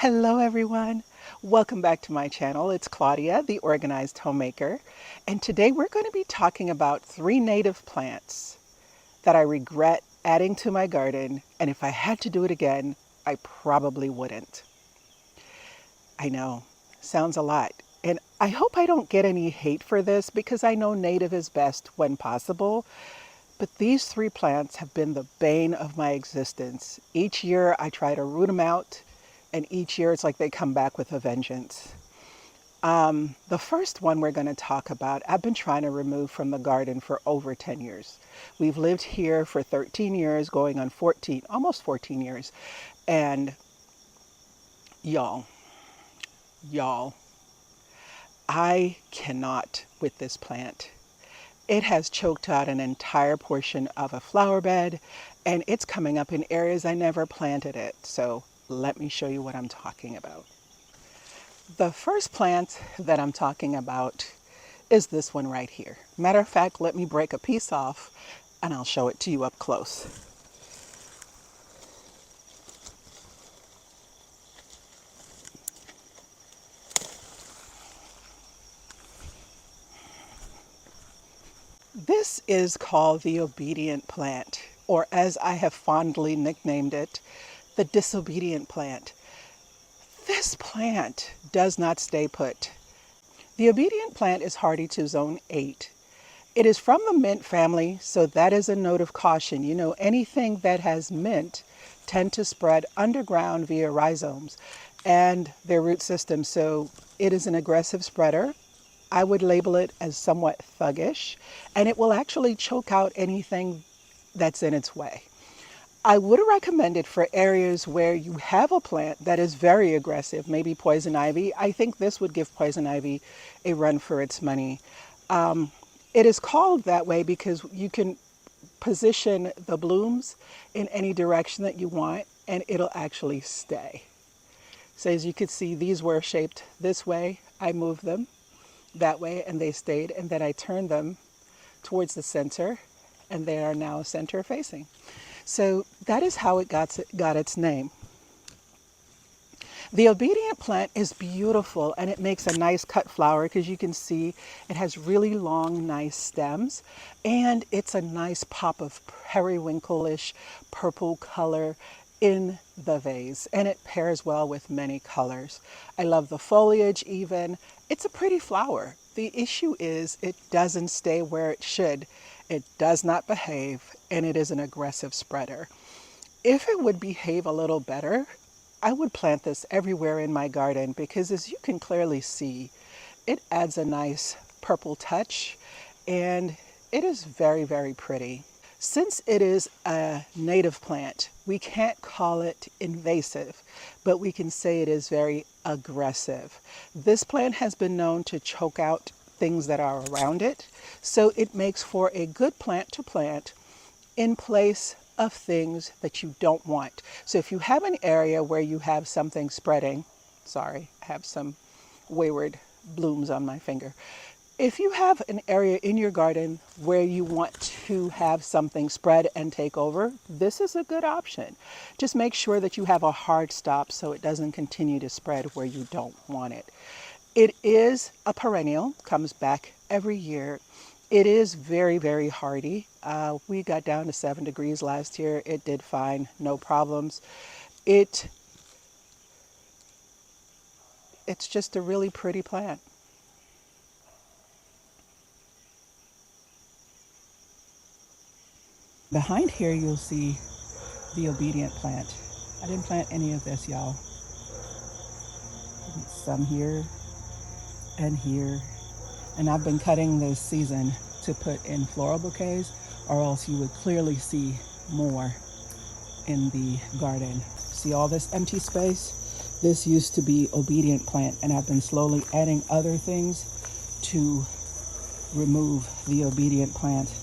Hello everyone. Welcome back to my channel. It's Claudia, the Organized Homemaker, and today we're going to be talking about 3 native plants that I regret adding to my garden, and if I had to do it again, I probably wouldn't. I know, sounds a lot. And I hope I don't get any hate for this because I know native is best when possible. But these 3 plants have been the bane of my existence. Each year I try to root them out, and each year it's like they come back with a vengeance. The first one we're going to talk about, I've been trying to remove from the garden for over 10 years. We've lived here for 13 years, going on 14, almost 14 years. And y'all, I cannot with this plant. It has choked out an entire portion of a flower bed, and it's coming up in areas I never planted it. So let me show you what I'm talking about. The first plant that I'm talking about is this one right here. Matter of fact, let me break a piece off and I'll show it to you up close. This is called the obedient plant, or as I have fondly nicknamed it, the disobedient plant. This plant does not stay put. The obedient plant is hardy to zone 8. It is from the mint family, so that is a note of caution. You know, anything that has mint tend to spread underground via rhizomes and their root system. So it is an aggressive spreader. I would label it as somewhat thuggish, and it will actually choke out anything that's in its way. I would recommend it for areas where you have a plant that is very aggressive, maybe poison ivy. I think this would give poison ivy a run for its money. It is called that way because you can position the blooms in any direction that you want and it'll actually stay. So as you can see, these were shaped this way. I moved them that way and they stayed, and then I turned them towards the center and they are now center facing. So that is how it got its name. The obedient plant is beautiful and it makes a nice cut flower because you can see it has really long, nice stems, and it's a nice pop of periwinkle-ish purple color in the vase, and it pairs well with many colors. I love the foliage even. It's a pretty flower. The issue is it doesn't stay where it should. It does not behave, and it is an aggressive spreader. If it would behave a little better, I would plant this everywhere in my garden because, as you can clearly see, it adds a nice purple touch and it is very, very pretty. Since it is a native plant, we can't call it invasive, but we can say it is very aggressive. This plant has been known to choke out things that are around it, so it makes for a good plant to plant in place of things that you don't want. So if you have an area where you have something spreading, sorry, I have some wayward blooms on my finger. If you have an area in your garden where you want to have something spread and take over, this is a good option. Just make sure that you have a hard stop so it doesn't continue to spread where you don't want it. It is a perennial, comes back every year. It is very, very hardy. We got down to 7 degrees last year. It did fine, no problems. It's just a really pretty plant. Behind here, you'll see the obedient plant. I didn't plant any of this, y'all. Some here and here. And I've been cutting this season to put in floral bouquets, or else you would clearly see more in the garden. See all this empty space? This used to be obedient plant, and I've been slowly adding other things to remove the obedient plant.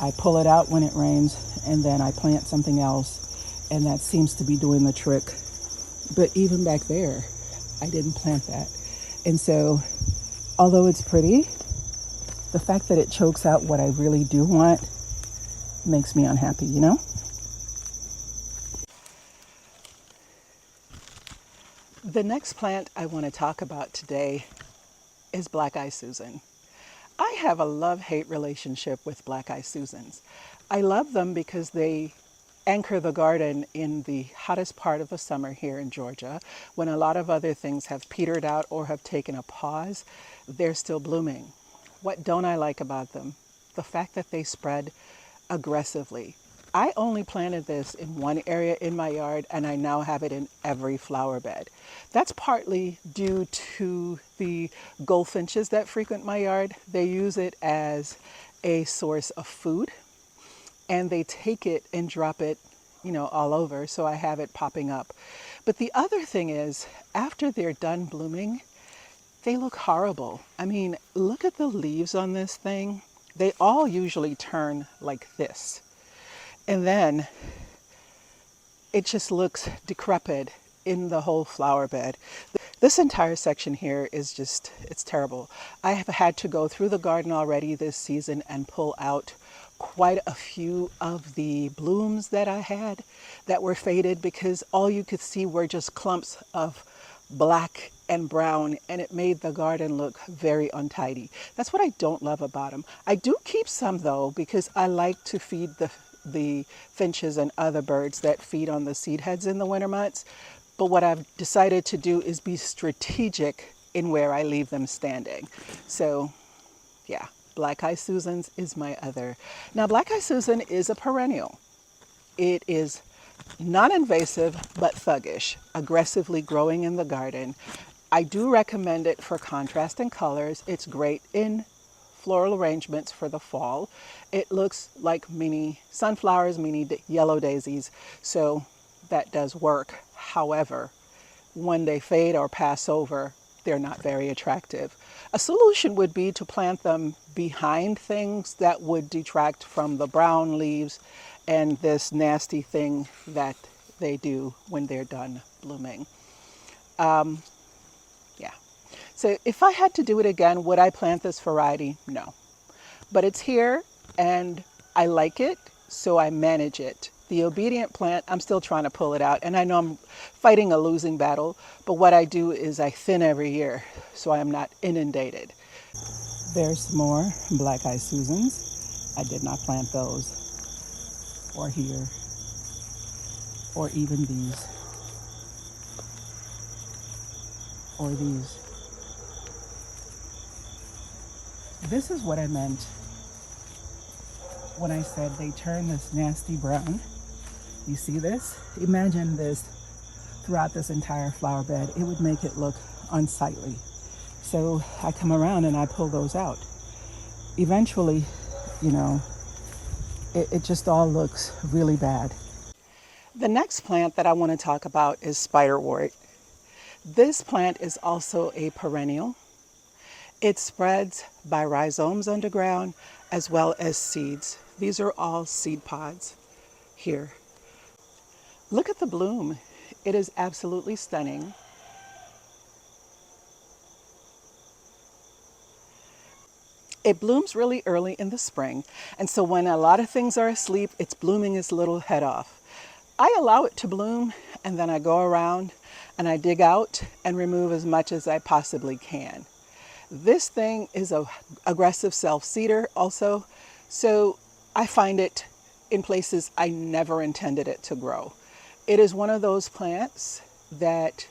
I pull it out when it rains, and then I plant something else, and that seems to be doing the trick. But even back there, I didn't plant that. And so, although it's pretty, the fact that it chokes out what I really do want makes me unhappy, you know? The next plant I want to talk about today is Black-Eyed Susan. I have a love-hate relationship with Black-Eyed Susans. I love them because they anchor the garden in the hottest part of the summer here in Georgia, when a lot of other things have petered out or have taken a pause. They're still blooming. What don't I like about them? The fact that they spread aggressively. I only planted this in one area in my yard, and I now have it in every flower bed. That's partly due to the goldfinches that frequent my yard. They use it as a source of food, and they take it and drop it, all over. So I have it popping up. But the other thing is, after they're done blooming, they look horrible. I mean, look at the leaves on this thing. They all usually turn like this. And then it just looks decrepit in the whole flower bed. This entire section here is just, it's terrible. I have had to go through the garden already this season and pull out quite a few of the blooms that I had that were faded, because all you could see were just clumps of black and brown, and it made the garden look very untidy. That's what I don't love about them. I do keep some though, because I like to feed the finches and other birds that feed on the seed heads in the winter months. But what I've decided to do is be strategic in where I leave them standing. So yeah, Black-Eyed Susans is my other. Now, Black-Eyed Susan is a perennial. It is non-invasive but thuggish, aggressively growing in the garden. I do recommend it for contrast and colors. It's great in floral arrangements for the fall. It looks like mini sunflowers, mini yellow daisies, so that does work. However, when they fade or pass over, they're not very attractive. A solution would be to plant them behind things that would detract from the brown leaves and this nasty thing that they do when they're done blooming. Yeah. So if I had to do it again, would I plant this variety? No. But it's here and I like it, so I manage it. The obedient plant, I'm still trying to pull it out, and I know I'm fighting a losing battle, but what I do is I thin every year so I'm not inundated. There's more Black-Eyed Susans. I did not plant those, or here, or even these, or these. This is what I meant when I said they turn this nasty brown. You see this? Imagine this throughout this entire flower bed. It would make it look unsightly. So I come around and I pull those out. Eventually, it just all looks really bad. The next plant that I want to talk about is Spiderwort. This plant is also a perennial. It spreads by rhizomes underground as well as seeds. These are all seed pods here. Look at the bloom. It is absolutely stunning. It blooms really early in the spring, and so when a lot of things are asleep, it's blooming its little head off. I allow it to bloom, and then I go around and I dig out and remove as much as I possibly can. This thing is an aggressive self-seeder also, so I find it in places I never intended it to grow. It is one of those plants that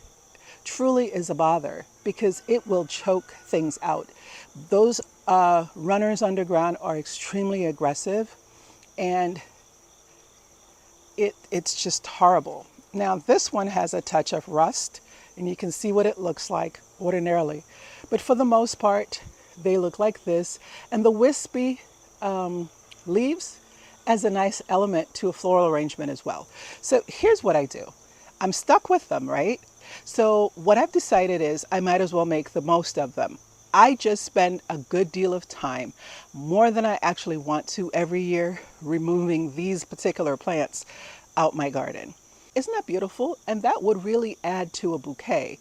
truly is a bother because it will choke things out. Those runners underground are extremely aggressive, and it's just horrible. Now this one has a touch of rust, and you can see what it looks like ordinarily. But for the most part, they look like this. And the wispy leaves as a nice element to a floral arrangement as well. So here's what I do. I'm stuck with them, right? So what I've decided is I might as well make the most of them. I just spend a good deal of time, more than I actually want to every year, removing these particular plants out my garden. Isn't that beautiful? And that would really add to a bouquet.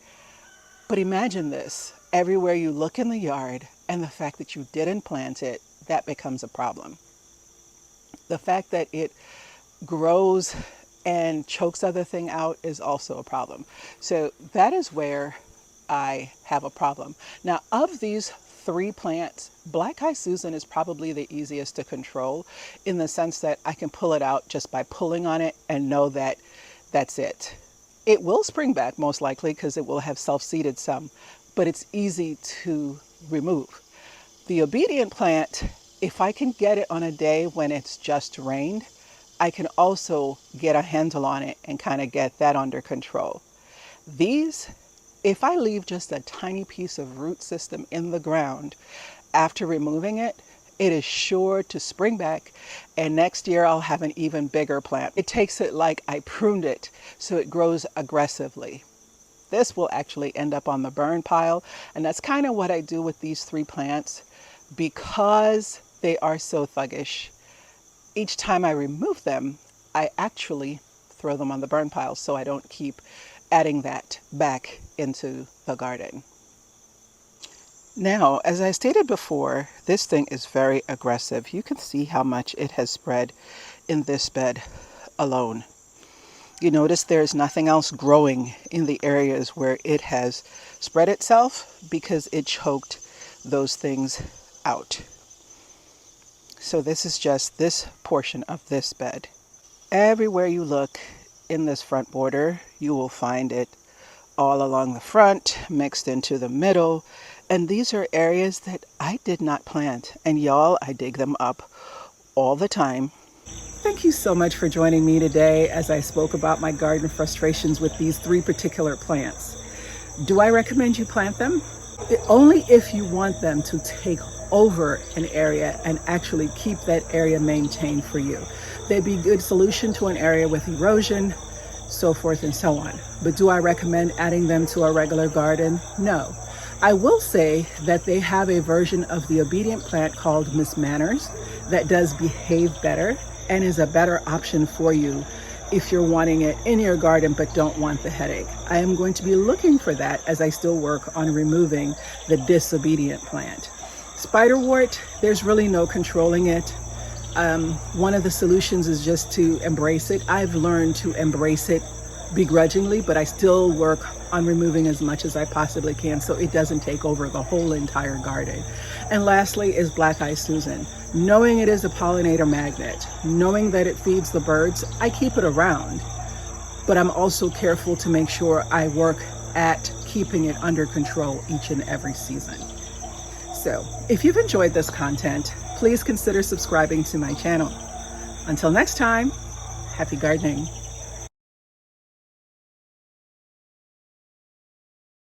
But imagine this, everywhere you look in the yard and the fact that you didn't plant it, that becomes a problem. The fact that it grows and chokes other thing out is also a problem. So that is where I have a problem. Now, of these 3 plants, Black Eye Susan is probably the easiest to control, in the sense that I can pull it out just by pulling on it and know that that's it. It will spring back most likely because it will have self-seeded some, but it's easy to remove. The obedient plant, if I can get it on a day when it's just rained, I can also get a handle on it and kind of get that under control. These, if I leave just a tiny piece of root system in the ground after removing it, it is sure to spring back, and next year I'll have an even bigger plant. It takes it like I pruned it, so it grows aggressively. This will actually end up on the burn pile, and that's kind of what I do with these 3 plants because they are so thuggish. Each time I remove them, I actually throw them on the burn pile so I don't keep adding that back into the garden. Now, as I stated before, this thing is very aggressive. You can see how much it has spread in this bed alone. You notice there's nothing else growing in the areas where it has spread itself because it choked those things out. So this is just this portion of this bed. Everywhere you look in this front border, you will find it all along the front, mixed into the middle. And these are areas that I did not plant. And y'all, I dig them up all the time. Thank you so much for joining me today as I spoke about my garden frustrations with these 3 particular plants. Do I recommend you plant them? Only if you want them to take over an area and actually keep that area maintained for you. They'd be a good solution to an area with erosion, so forth and so on. But do I recommend adding them to a regular garden? No. I will say that they have a version of the obedient plant called Miss Manners that does behave better and is a better option for you if you're wanting it in your garden but don't want the headache. I am going to be looking for that as I still work on removing the disobedient plant. Spiderwort, there's really no controlling it. One of the solutions is just to embrace it. I've learned to embrace it begrudgingly, but I still work on removing as much as I possibly can so it doesn't take over the whole entire garden. And lastly is Black Eye Susan. Knowing it is a pollinator magnet, knowing that it feeds the birds, I keep it around, but I'm also careful to make sure I work at keeping it under control each and every season. So if you've enjoyed this content, please consider subscribing to my channel. Until next time, happy gardening.